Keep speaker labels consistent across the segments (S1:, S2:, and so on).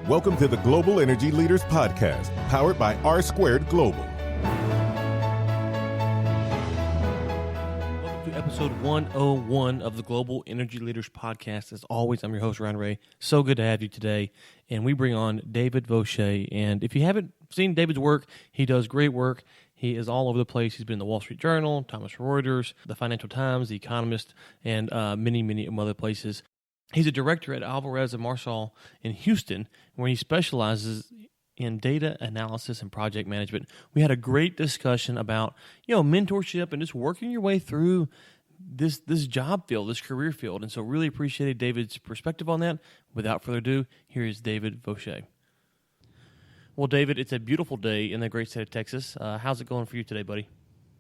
S1: Welcome to the Global Energy Leaders Podcast, powered by R Squared Global.
S2: Welcome to episode 101 of the Global Energy Leaders Podcast. As always, I'm your host, Ryan Ray. So good to have you today. And we bring on David Vaucher. And if you haven't seen David's work, he does great work. He is all over the place. He's been in the Wall Street Journal, Thomson Reuters, the Financial Times, the Economist, and many other places. He's a director at Alvarez Marsal in Houston, where he specializes in data analysis and project management. We had a great discussion about, mentorship and just working your way through this job field, this career field. And so really appreciated David's perspective on that. Without further ado, here is David Vaucher. Well, David, it's a beautiful day in the great state of Texas. How's it going for you today, buddy?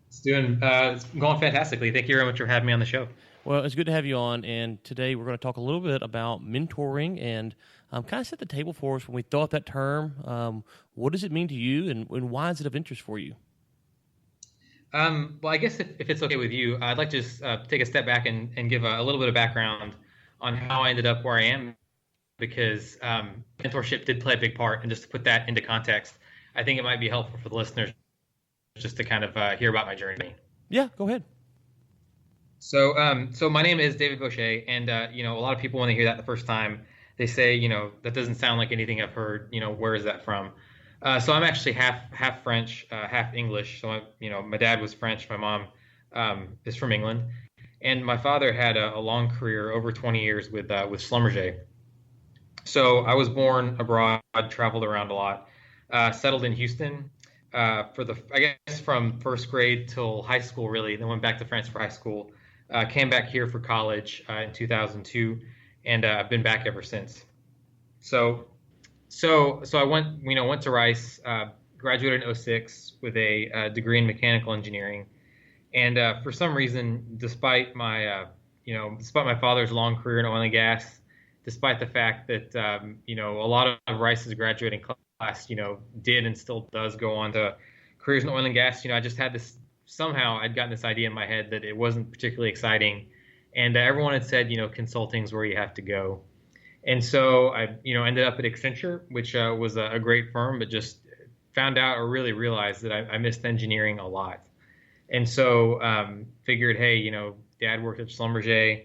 S3: It's going fantastically. Thank you very much for having me on the show.
S2: Well, it's good to have you on, and today we're going to talk a little bit about mentoring and kind of set the table for us when we throw out that term. What does it mean to you, and why is it of interest for you?
S3: Well, I guess if it's okay with you, I'd like to just take a step back and give a little bit of background on how I ended up where I am, because mentorship did play a big part, and just to put that into context, I think it might be helpful for the listeners just to kind of hear about my journey.
S2: Yeah, go ahead.
S3: So my name is David Vaucher, and a lot of people when they hear that the first time, they say, that doesn't sound like anything I've heard. Where is that from? So I'm actually half French, half English. So my dad was French, my mom is from England, and my father had a long career, over 20 years with Schlumberger. So I was born abroad, traveled around a lot, settled in Houston I guess from first grade till high school, really. Then went back to France for high school. Came back here for college in 2002, and I've been back ever since. So I went to Rice, graduated in 2006 with a degree in mechanical engineering, and for some reason, despite my father's long career in oil and gas, despite the fact that a lot of Rice's graduating class did and still does go on to careers in oil and gas, I just had this. Somehow I'd gotten this idea in my head that it wasn't particularly exciting, and everyone had said, consulting's where you have to go. And so I, ended up at Accenture, which was a great firm, but just found out or really realized that I missed engineering a lot. And so figured, hey, Dad worked at Schlumberger.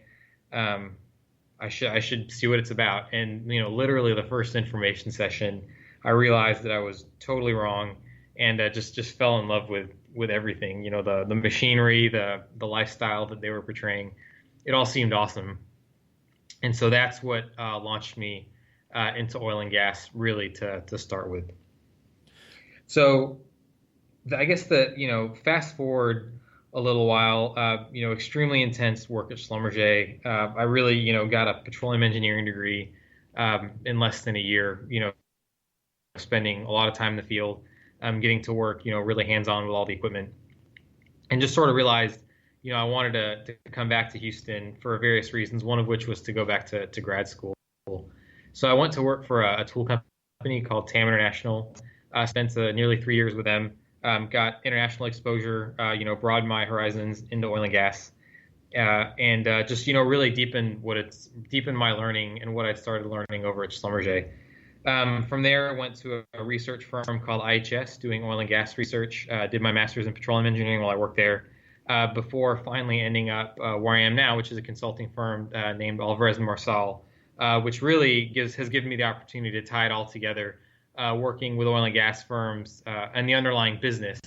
S3: I should see what it's about. And, literally the first information session, I realized that I was totally wrong, and just fell in love with everything, the machinery, the lifestyle that they were portraying. It all seemed awesome. And so that's what launched me into oil and gas, really, to start with. So I guess fast forward a little while, extremely intense work at Schlumberger. I really, got a petroleum engineering degree in less than a year, spending a lot of time in the field. Getting to work, really hands-on with all the equipment, and just sort of realized, I wanted to come back to Houston for various reasons, one of which was to go back to grad school. So I went to work for a tool company called TAM International, spent nearly 3 years with them, got international exposure, broadened my horizons into oil and gas, and just, really deepened my learning and what I'd started learning over at Schlumberger. From there, I went to a research firm called IHS, doing oil and gas research. Did my master's in petroleum engineering while I worked there, before finally ending up where I am now, which is a consulting firm named Alvarez Marsal, which really has given me the opportunity to tie it all together, working with oil and gas firms and the underlying business,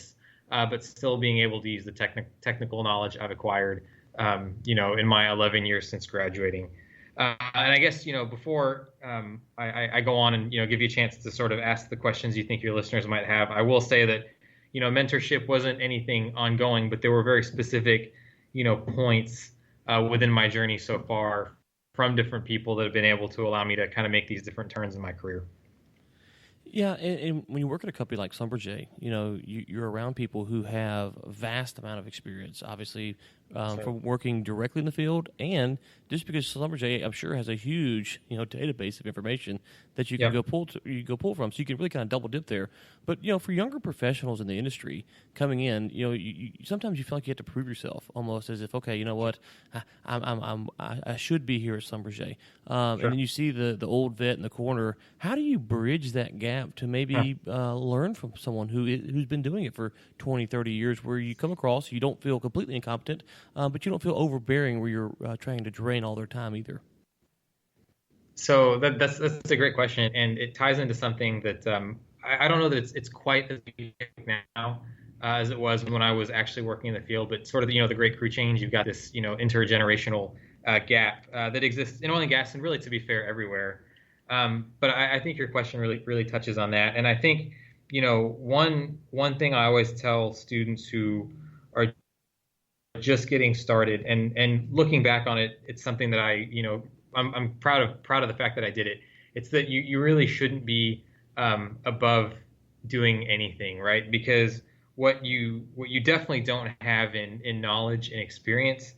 S3: but still being able to use the technical knowledge I've acquired, in my 11 years since graduating. And I guess, before I go on and, give you a chance to sort of ask the questions you think your listeners might have, I will say that, mentorship wasn't anything ongoing, but there were very specific, points within my journey so far from different people that have been able to allow me to kind of make these different turns in my career.
S2: Yeah, and when you work at a company like Schlumberger, you're around people who have a vast amount of experience, obviously from working directly in the field, and just because Schlumberger, I'm sure, has a huge database of information that you can go pull from, so you can really kind of double dip there. But for younger professionals in the industry coming in, you sometimes you feel like you have to prove yourself, almost as if, okay, you know what, I should be here at Schlumberger, and then you see the old vet in the corner. How do you bridge that gap to maybe learn from someone who's been doing it for 20, 30 years, where you come across, you don't feel completely incompetent, but you don't feel overbearing where you're trying to drain all their time either?
S3: So that's a great question, and it ties into something that I don't know that it's quite as big now as it was when I was actually working in the field. But sort of the great crew change, you've got this intergenerational gap that exists in oil and gas, and really, to be fair, everywhere. But I think your question really touches on that, and I think one thing I always tell students who are just getting started, and looking back on it, it's something that I'm proud of the fact that I did it. It's that you really shouldn't be above doing anything, right? Because what you definitely don't have in knowledge and experience,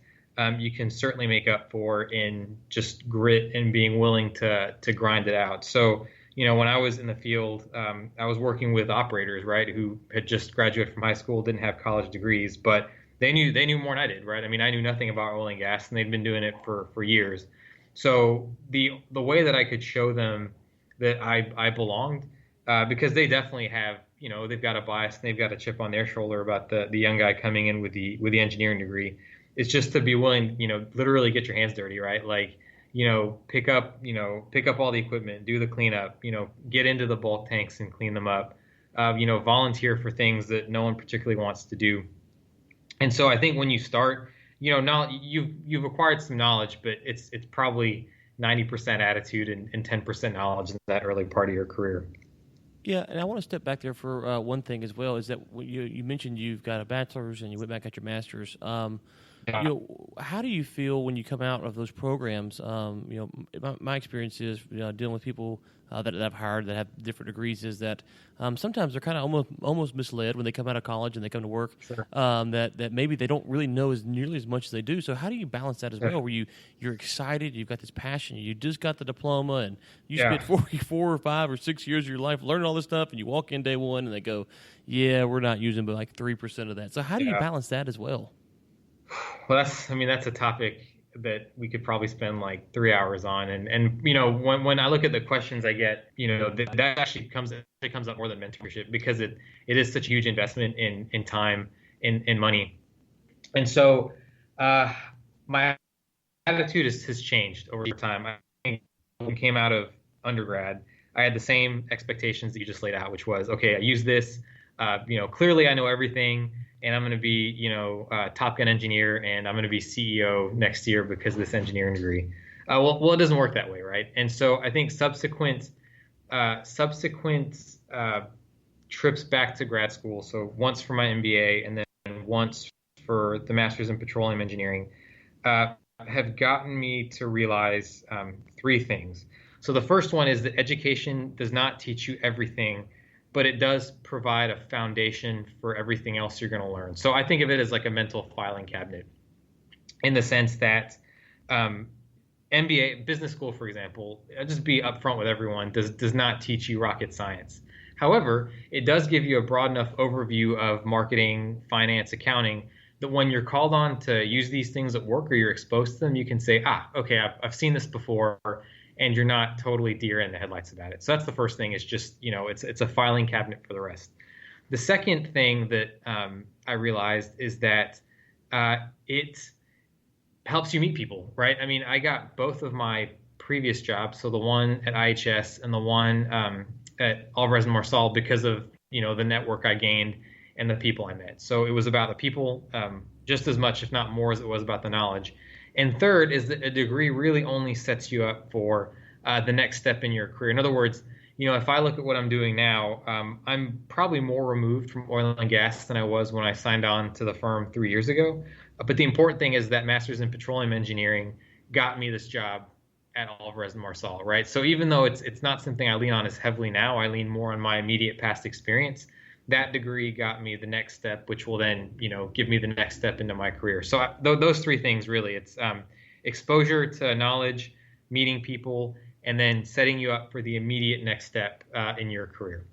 S3: you can certainly make up for in just grit and being willing to grind it out. So when I was in the field, I was working with operators, right, who had just graduated from high school, didn't have college degrees, but they knew more than I did, right? I mean, I knew nothing about oil and gas, and they'd been doing it for years. So the way that I could show them that I belonged, because they definitely have, they've got a bias and they've got a chip on their shoulder about the young guy coming in with the engineering degree. It's just to be willing, literally get your hands dirty, right? Like, pick up all the equipment, do the cleanup, get into the bulk tanks and clean them up, volunteer for things that no one particularly wants to do. And so I think when you start, now you've acquired some knowledge, but it's probably 90% attitude and 10% knowledge in that early part of your career.
S2: Yeah, and I want to step back there for one thing as well, is that you mentioned you've got a bachelor's and you went back at your master's. How do you feel when you come out of those programs? My experience is dealing with people that I've hired that have different degrees, is that sometimes they're kind of almost misled when they come out of college and they come to work.
S3: Sure.
S2: That maybe they don't really know nearly as much as they do. So how do you balance that as well? Where you're excited, you've got this passion, you just got the diploma, and you spent 4 or 5 or 6 years of your life learning all this stuff, and you walk in day one and they go, "Yeah, we're not using but like 3% of that." So how do you balance that as well?
S3: Well, that's a topic that we could probably spend like 3 hours on. And when I look at the questions I get, that actually comes up more than mentorship, because it is such a huge investment in time, in money. And so my attitude has changed over time. I think when I came out of undergrad, I had the same expectations that you just laid out, which was, okay, I use this, clearly I know everything, and I'm going to be, a Top Gun engineer, and I'm going to be CEO next year because of this engineering degree. Well, it doesn't work that way, right? And so I think subsequent trips back to grad school, so once for my MBA and then once for the Master's in Petroleum Engineering, have gotten me to realize 3 things. So the first one is that education does not teach you everything, but it does provide a foundation for everything else you're going to learn. So I think of it as like a mental filing cabinet, in the sense that MBA, business school, for example, I'll just be upfront with everyone, does not teach you rocket science. However, it does give you a broad enough overview of marketing, finance, accounting, that when you're called on to use these things at work or you're exposed to them, you can say, okay, I've seen this before, and you're not totally deer in the headlights about it. So that's the first thing, is just, it's a filing cabinet for the rest. The second thing that I realized is that it helps you meet people, right? I mean, I got both of my previous jobs, so the one at IHS and the one at Alvarez Marsal, because of, the network I gained and the people I met. So it was about the people just as much, if not more, as it was about the knowledge. And third is that a degree really only sets you up for the next step in your career. In other words, if I look at what I'm doing now, I'm probably more removed from oil and gas than I was when I signed on to the firm 3 years ago. But the important thing is that Master's in Petroleum Engineering got me this job at Alvarez Marsal, right? So even though it's not something I lean on as heavily now, I lean more on my immediate past experience. that degree got me the next step, which will then, give me the next step into my career. So those three things really, it's exposure to knowledge, meeting people, and then setting you up for the immediate next step in your career.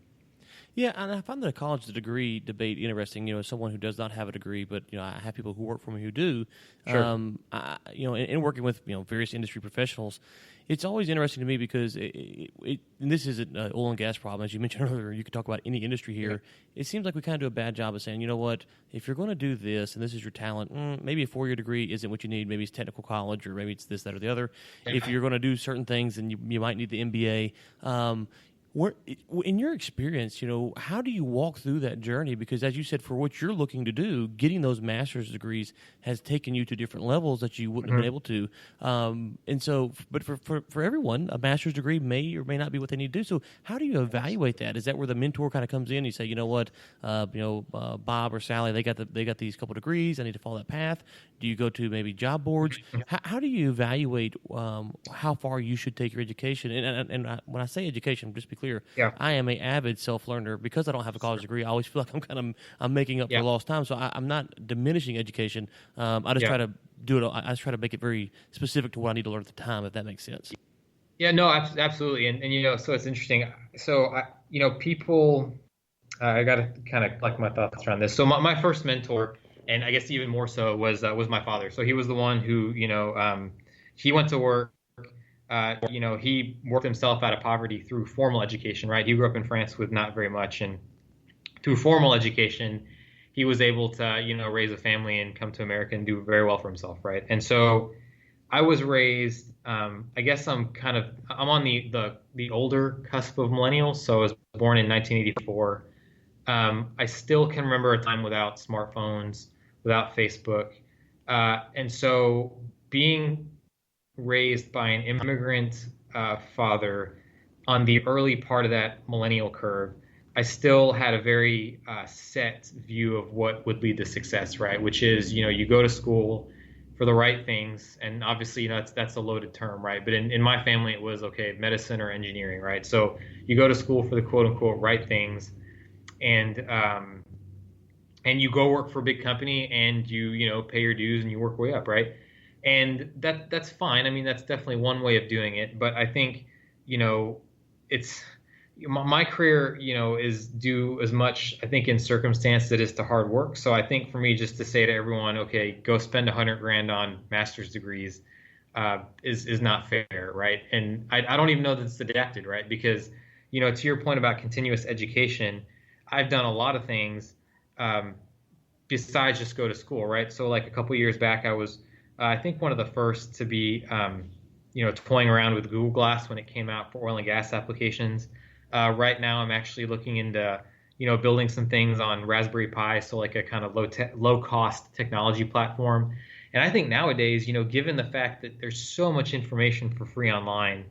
S2: Yeah, and I find the college degree debate interesting. As someone who does not have a degree, but I have people who work for me who do.
S3: Sure.
S2: In working with various industry professionals, it's always interesting to me because and this is an oil and gas problem, as you mentioned earlier. You could talk about any industry here. Yeah. It seems like we kind of do a bad job of saying, you know what, if you're going to do this and this is your talent, maybe a 4-year degree isn't what you need. Maybe it's technical college, or maybe it's this, that, or the other. Yeah. If you're going to do certain things, then you might need the MBA. In your experience, how do you walk through that journey? Because as you said, for what you're looking to do, getting those master's degrees has taken you to different levels that you wouldn't have been able to. And so, but for everyone, a master's degree may or may not be what they need to do. So how do you evaluate that? Is that where the mentor kind of comes in? You say, you know what, Bob or Sally, they got these couple degrees. I need to follow that path. Do you go to maybe job boards? How do you evaluate how far you should take your education? And when I say education, just be clear, I am an avid self-learner. Because I don't have a college degree, I always feel like I'm making up for lost time. So I'm not diminishing education. I just try to do it. I just try to make it very specific to what I need to learn at the time, if that makes sense.
S3: Yeah, no, absolutely. And so it's interesting. So, people, I got to kind of collect my thoughts around this. So my first mentor, and I guess even more so, was my father. So he was the one who, he went to work. He worked himself out of poverty through formal education, right? He grew up in France with not very much, and through formal education, he was able to, raise a family and come to America and do very well for himself, right? And so I was raised, I guess I'm on the older cusp of millennials. So I was born in 1984. I still can remember a time without smartphones, without Facebook. And so being raised by an immigrant father on the early part of that millennial curve, I still had a very set view of what would lead to success, right? Which is, you go to school for the right things. And obviously, that's a loaded term, right? But in my family, it was, medicine or engineering, right? So you go to school for the quote unquote right things. And you go work for a big company and you pay your dues and you work way up, right? And that's fine. I mean, that's definitely one way of doing it. But I think, it's my career, is due as much, I think, in circumstance as it is to hard work. So I think for me, just to say to everyone, go spend $100,000 on master's degrees is not fair, right? And I don't even know that it's adapted, right? Because, to your point about continuous education, I've done a lot of things besides just go to school, right? So like a couple years back, I was, I think, one of the first to be, toying around with Google Glass when it came out for oil and gas applications. Right now, I'm actually looking into, building some things on Raspberry Pi, so like a kind of low cost technology platform. And I think nowadays, given the fact that there's so much information for free online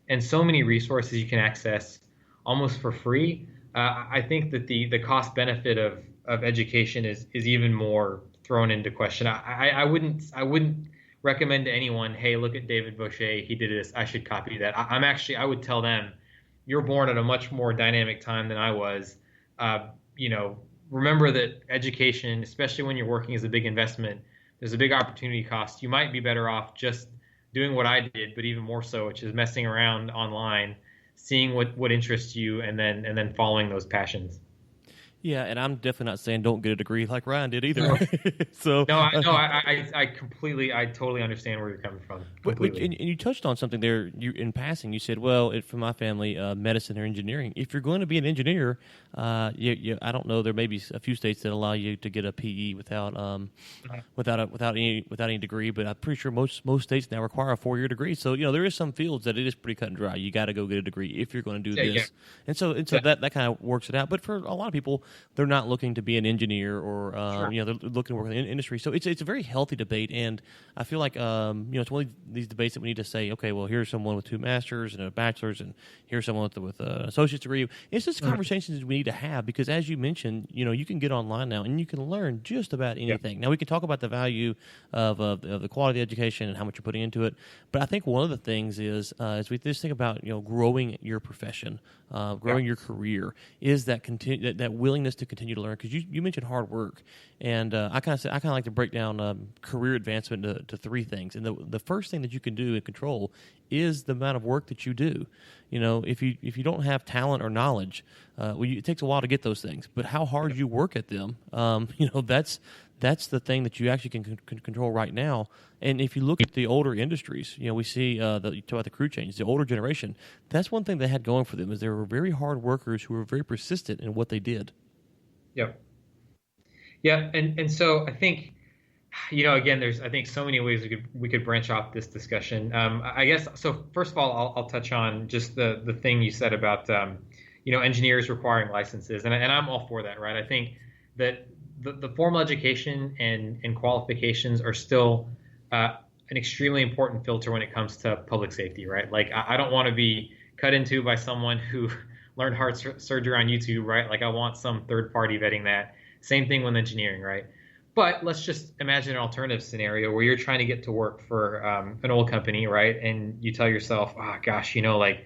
S3: and so many resources you can access almost for free, I think that the cost benefit of education is even more thrown into question. I wouldn't recommend to anyone, hey, look at David Vaucher, he did this, I should copy that. I would tell them, you're born at a much more dynamic time than I was. Remember that education, especially when you're working, is a big investment. There's a big opportunity cost. You might be better off just doing what I did, but even more so, which is messing around online, seeing what interests you, and then following those passions.
S2: Yeah, and I'm definitely not saying don't get a degree like Ryan did either.
S3: I totally understand where you're coming from.
S2: But you touched on something there. In passing, you said, "Well, for my family, medicine or engineering. If you're going to be an engineer, I don't know. There may be a few states that allow you to get a PE without any degree, but I'm pretty sure most states now require a 4-year degree. So there is some fields that it is pretty cut and dry. You got to go get a degree if you're going to do this, yeah. And so that kind of works it out. But for a lot of people, they're not looking to be an engineer or they're looking to work in the industry. So it's a very healthy debate, and I feel like it's one of these debates that we need to say, okay, well, here's someone with 2 masters and a bachelor's, and here's someone with an associate's degree. It's just conversations we need to have because, as you mentioned, you can get online now and you can learn just about anything. Now we can talk about the value of the quality of the education and how much you're putting into it, but I think one of the things is as we just think about growing your profession, growing your career, is that willingness willingness to continue to learn, because you mentioned hard work, and I kind of like to break down career advancement to three things. And the first thing that you can do and control is the amount of work that you do. If you don't have talent or knowledge, it takes a while to get those things. But how hard you work at them, that's the thing that you actually can control right now. And if you look at the older industries, we see you talk about the crew change, the older generation. That's one thing they had going for them, is they were very hard workers who were very persistent in what they did.
S3: Yep. Yeah, and so I think, again, there's I think so many ways we could branch off this discussion. I guess so. First of all, I'll touch on just the thing you said about engineers requiring licenses, and I'm all for that, right? I think that the formal education and qualifications are still an extremely important filter when it comes to public safety, right? Like I don't want to be cut into by someone who learned heart surgery on YouTube, right? Like I want some third party vetting that. Same thing with engineering, right? But let's just imagine an alternative scenario where you're trying to get to work for an oil company, right? And you tell yourself, oh gosh, like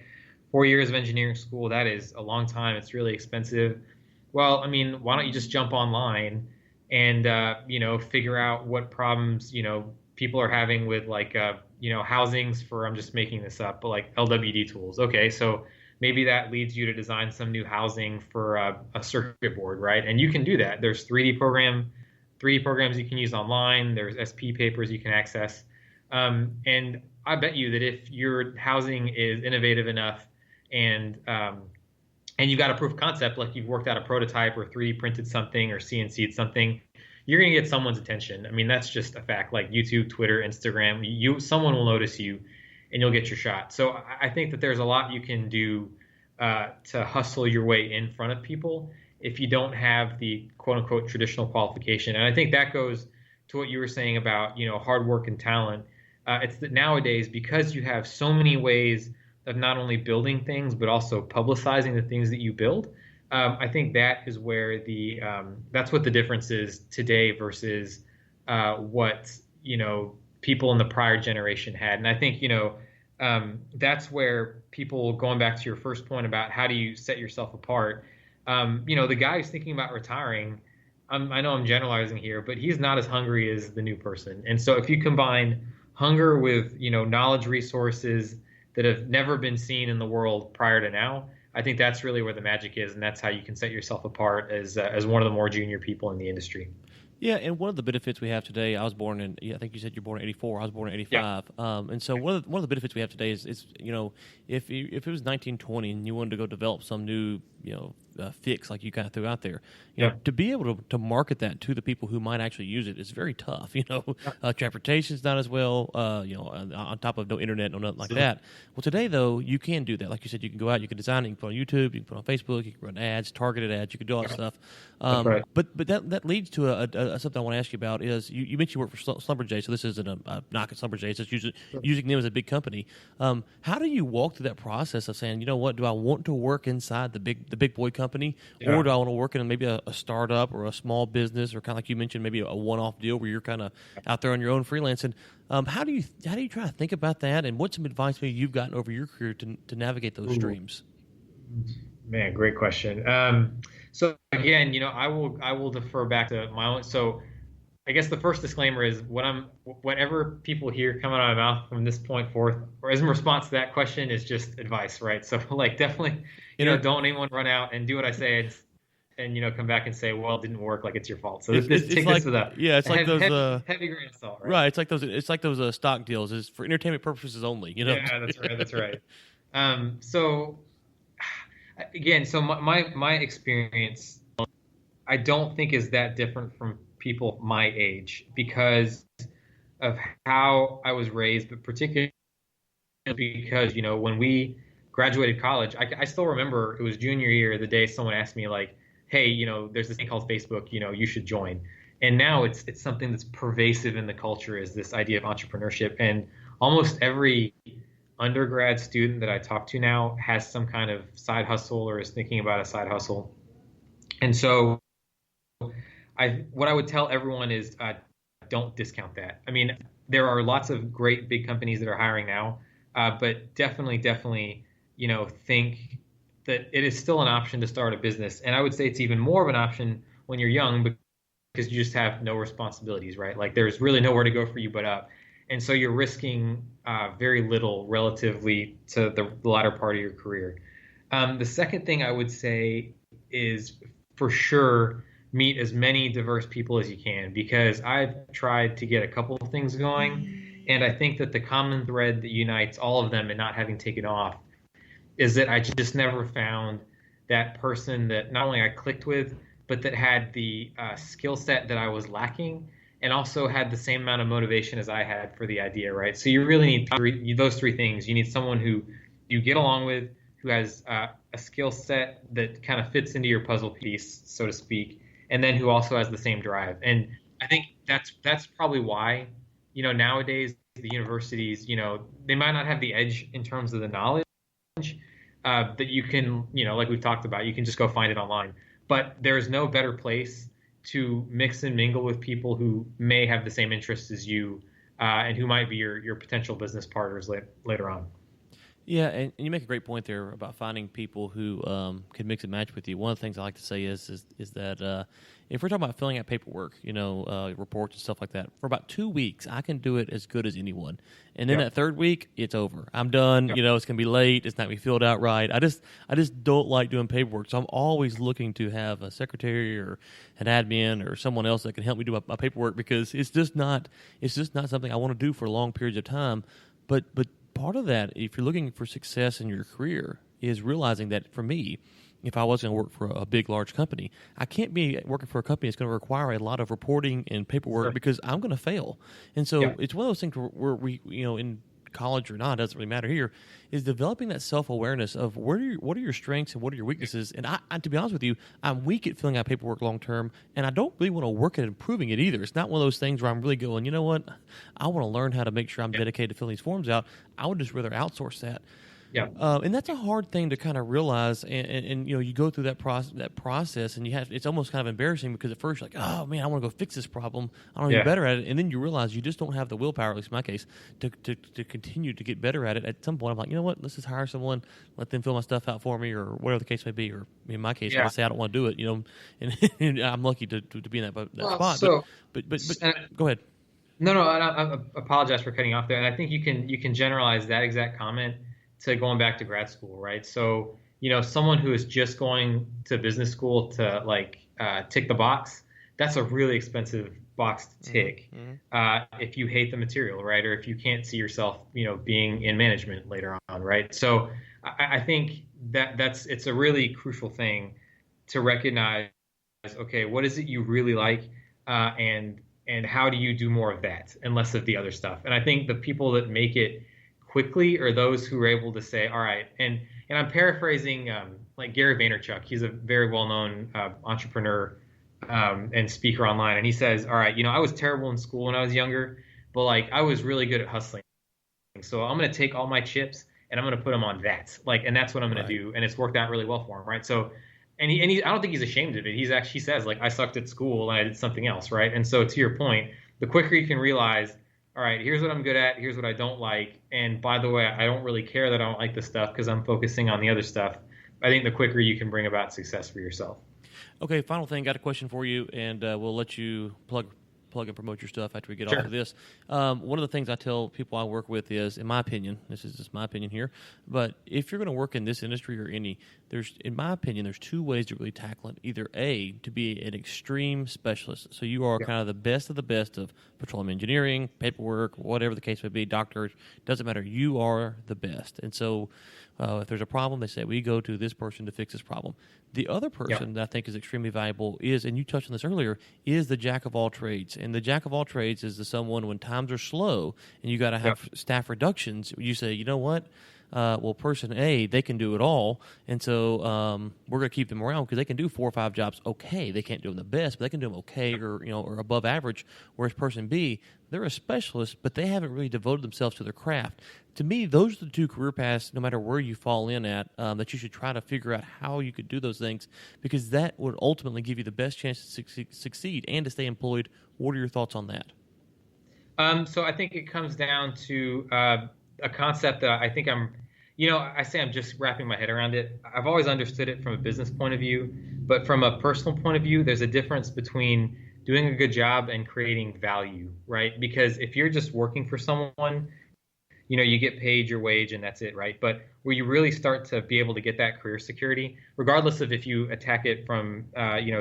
S3: 4 years of engineering school, that is a long time. It's really expensive. Well, I mean, why don't you just jump online and, figure out what problems, people are having with like, housings for, I'm just making this up, but like LWD tools. Okay, so maybe that leads you to design some new housing for a circuit board, right? And you can do that. There's 3D programs you can use online. There's SPE papers you can access. And I bet you that if your housing is innovative enough and you've got a proof of concept, like you've worked out a prototype or 3D printed something or CNC'd something, you're going to get someone's attention. I mean, that's just a fact. Like YouTube, Twitter, Instagram, someone will notice you and you'll get your shot. So I think that there's a lot you can do to hustle your way in front of people if you don't have the quote unquote traditional qualification. And I think that goes to what you were saying about, hard work and talent. It's that nowadays, because you have so many ways of not only building things, but also publicizing the things that you build. I think that is where that's what the difference is today versus what, people in the prior generation had. And I think, that's where people, going back to your first point about how do you set yourself apart, the guy who's thinking about retiring, I know I'm generalizing here, but he's not as hungry as the new person. And so if you combine hunger with, knowledge resources that have never been seen in the world prior to now, I think that's really where the magic is, and that's how you can set yourself apart as one of the more junior people in the industry.
S2: Yeah, and one of the benefits we have today, I was born in, I think you said you're born in 84, I was born in 85. Yeah. And so one of the benefits we have today is if it was 1920 and you wanted to go develop some new, fix like you kind of threw out there, to be able to market that to the people who might actually use it is very tough. Transportation's not as well, on top of no internet, no nothing like that. Well, today, though, you can do that. Like you said, you can go out, you can design it, you can put on YouTube, you can put on Facebook, you can run ads, targeted ads, you can do all that stuff. Right. But that leads to something I want to ask you about is you mentioned you work for Schlumberger, so this isn't a knock at Schlumberger, it's just using them as a big company. How do you walk through that process of saying, what, do I want to work inside the big boy company, or do I want to work in maybe a startup or a small business, or kind of like you mentioned, maybe a one-off deal where you're kind of out there on your own freelancing? How do you try to think about that, and what's some advice maybe you've gotten over your career to navigate those streams?
S3: Man, great question. So again, I will defer back to my own. So I guess the first disclaimer is whatever people hear come out of my mouth from this point forth, or as in response to that question, is just advice, right? So like definitely, don't anyone run out and do what I say and come back and say, well, it didn't work, like it's your fault. So take this with a heavy grain of salt, right?
S2: Right. It's like those stock deals. It's for entertainment purposes only.
S3: Yeah, that's right. So again, so my experience, I don't think is that different from people my age because of how I was raised, but particularly because, when we graduated college, I still remember it was junior year, the day someone asked me like, hey, there's this thing called Facebook, you should join. And now it's something that's pervasive in the culture, is this idea of entrepreneurship. And almost every undergrad student that I talk to now has some kind of side hustle or is thinking about a side hustle. And so what I would tell everyone is don't discount that. I mean, there are lots of great big companies that are hiring now, but definitely, think that it is still an option to start a business. And I would say it's even more of an option when you're young because you just have no responsibilities, right? Like there's really nowhere to go for you but up. And so you're risking very little relatively to the latter part of your career. The second thing I would say is for sure meet as many diverse people as you can, because I've tried to get a couple of things going. And I think that the common thread that unites all of them and not having taken off is that I just never found that person that not only I clicked with, but that had the skill set that I was lacking and also had the same amount of motivation as I had for the idea, right? So you really need those three things. You need someone who you get along with, who has a skill set that kind of fits into your puzzle piece, so to speak, and then who also has the same drive. And I think that's probably why, nowadays the universities, they might not have the edge in terms of the knowledge that you can, like we've talked about, you can just go find it online. But there's no better place to mix and mingle with people who may have the same interests as you and who might be your potential business partners later on.
S2: Yeah, and you make a great point there about finding people who can mix and match with you. One of the things I like to say is that if we're talking about filling out paperwork, reports and stuff like that, for about 2 weeks, I can do it as good as anyone. And then that third week, it's over. I'm done. It's going to be late. It's not going to be filled out right. I just don't like doing paperwork. So I'm always looking to have a secretary or an admin or someone else that can help me do my paperwork, because it's just not something I want to do for long periods of time. But part of that, if you're looking for success in your career, is realizing that for me, if I was going to work for a big, large company, I can't be working for a company that's going to require a lot of reporting and paperwork because I'm going to fail. And so it's one of those things where we, in college or not, it doesn't really matter here, is developing that self-awareness of what are your strengths and what are your weaknesses. And I, to be honest with you, I'm weak at filling out paperwork long-term, and I don't really want to work at improving it either. It's not one of those things where I'm really going, you know what, I want to learn how to make sure I'm dedicated to filling these forms out. I would just rather outsource that.
S3: Yeah,
S2: and that's a hard thing to kind of realize, and you go through that process, and it's almost kind of embarrassing, because at first you're like, oh man, I want to go fix this problem, I want to get better at it, and then you realize you just don't have the willpower, at least in my case, to continue to get better at it. At some point, I'm like, you know what, let's just hire someone, let them fill my stuff out for me, or whatever the case may be. Or in my case, I say I don't want to do it, and I'm lucky to be in that spot.
S3: So,
S2: but go ahead.
S3: No, I apologize for cutting off there, and I think you can generalize that exact comment to going back to grad school, right? So, someone who is just going to business school to tick the box, that's a really expensive box to tick if you hate the material, right? Or if you can't see yourself, being in management later on, right? So I think it's a really crucial thing to recognize, okay, what is it you really like, and how do you do more of that and less of the other stuff? And I think the people that make it quickly are those who are able to say, all right, and I'm paraphrasing like Gary Vaynerchuk. He's a very well-known entrepreneur and speaker online, and he says, all right, I was terrible in school when I was younger, but I was really good at hustling. So I'm going to take all my chips and I'm going to put them on that, and that's what I'm going to do, and it's worked out really well for him, right? So, and he I don't think he's ashamed of it. He says I sucked at school and I did something else, right? And so to your point, the quicker you can realize, all right, here's what I'm good at, here's what I don't like, and by the way, I don't really care that I don't like this stuff because I'm focusing on the other stuff, I think the quicker you can bring about success for yourself.
S2: Okay, final thing, got a question for you, and we'll let you plug and promote your stuff after we get off of this. One of the things I tell people I work with is, in my opinion, this is just my opinion here, but if you're going to work in this industry or any, in my opinion, there's two ways to really tackle it. Either A, to be an extreme specialist, so you are kind of the best of petroleum engineering, paperwork, whatever the case may be, doctor, doesn't matter, you are the best. And so if there's a problem, they say, we go to this person to fix this problem. The other person that I think is extremely valuable is, and you touched on this earlier, is the jack of all trades. And the jack of all trades is someone when times are slow and you got to have staff reductions, you say, you know what? Well, person A, they can do it all, and so we're going to keep them around because they can do 4 or 5 jobs okay. They can't do them the best, but they can do them okay or above average, whereas person B, they're a specialist, but they haven't really devoted themselves to their craft. To me, those are the two career paths, no matter where you fall in at, that you should try to figure out how you could do those things, because that would ultimately give you the best chance to succeed and to stay employed. What are your thoughts on that?
S3: So I think it comes down to a concept that I think I'm I say I'm just wrapping my head around it. I've always understood it from a business point of view, but from a personal point of view, there's a difference between doing a good job and creating value, right? Because if you're just working for someone, you get paid your wage and that's it, right? But where you really start to be able to get that career security, regardless of if you attack it from,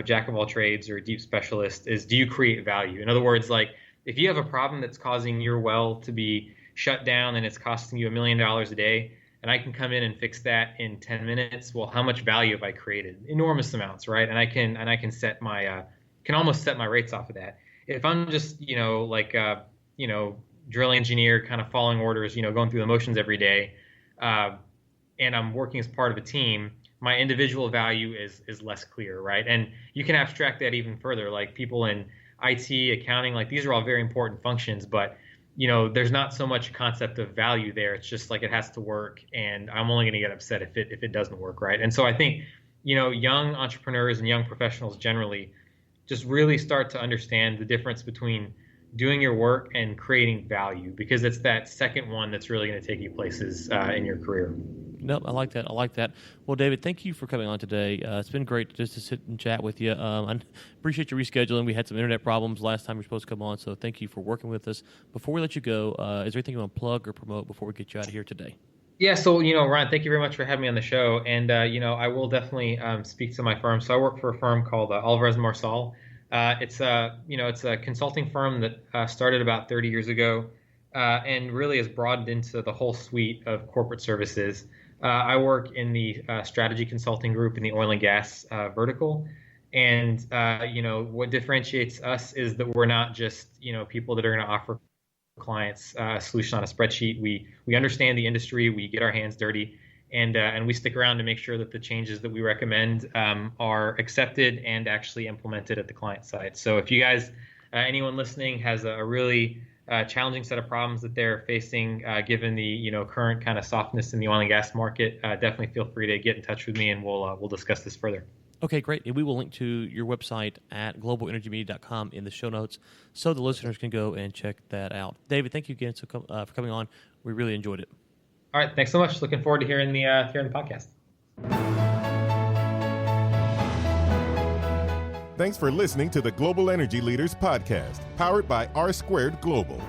S3: jack of all trades or deep specialist, is do you create value? In other words, like if you have a problem that's causing your well to be shut down and it's costing you $1 million a day, and I can come in and fix that in 10 minutes, well, how much value have I created? Enormous amounts, right? And I can set my can almost set my rates off of that. If I'm just drill engineer kind of following orders, going through the motions every day, and I'm working as part of a team, my individual value is less clear, right? And you can abstract that even further, like people in IT, accounting, like these are all very important functions, but there's not so much concept of value there. It's just like it has to work, and I'm only going to get upset if it doesn't work, right? And so I think young entrepreneurs and young professionals generally just really start to understand the difference between doing your work and creating value, because it's that second one that's really going to take you places in your career.
S2: Nope, I like that. Well, David, thank you for coming on today. It's been great just to sit and chat with you. I appreciate your rescheduling. We had some internet problems last time you were supposed to come on, so thank you for working with us. Before we let you go, is there anything you want to plug or promote before we get you out of here today?
S3: Yeah, so, Ron, thank you very much for having me on the show. And, I will definitely speak to my firm. So I work for a firm called Alvarez Marsal. It's a consulting firm that started about 30 years ago and really has broadened into the whole suite of corporate services. I work in the strategy consulting group in the oil and gas vertical. And, what differentiates us is that we're not just, people that are going to offer clients a solution on a spreadsheet. We understand the industry, we get our hands dirty, and we stick around to make sure that the changes that we recommend are accepted and actually implemented at the client side. So if you guys, anyone listening, has a really challenging set of problems that they're facing, given the current kind of softness in the oil and gas market, definitely feel free to get in touch with me, and we'll discuss this further.
S2: Okay, great. And we will link to your website at globalenergymedia.com in the show notes so the listeners can go and check that out. David, thank you again for coming on. We really enjoyed it.
S3: All right, thanks so much. Looking forward to hearing the podcast.
S1: Thanks for listening to the Global Energy Leaders Podcast, powered by R Squared Global.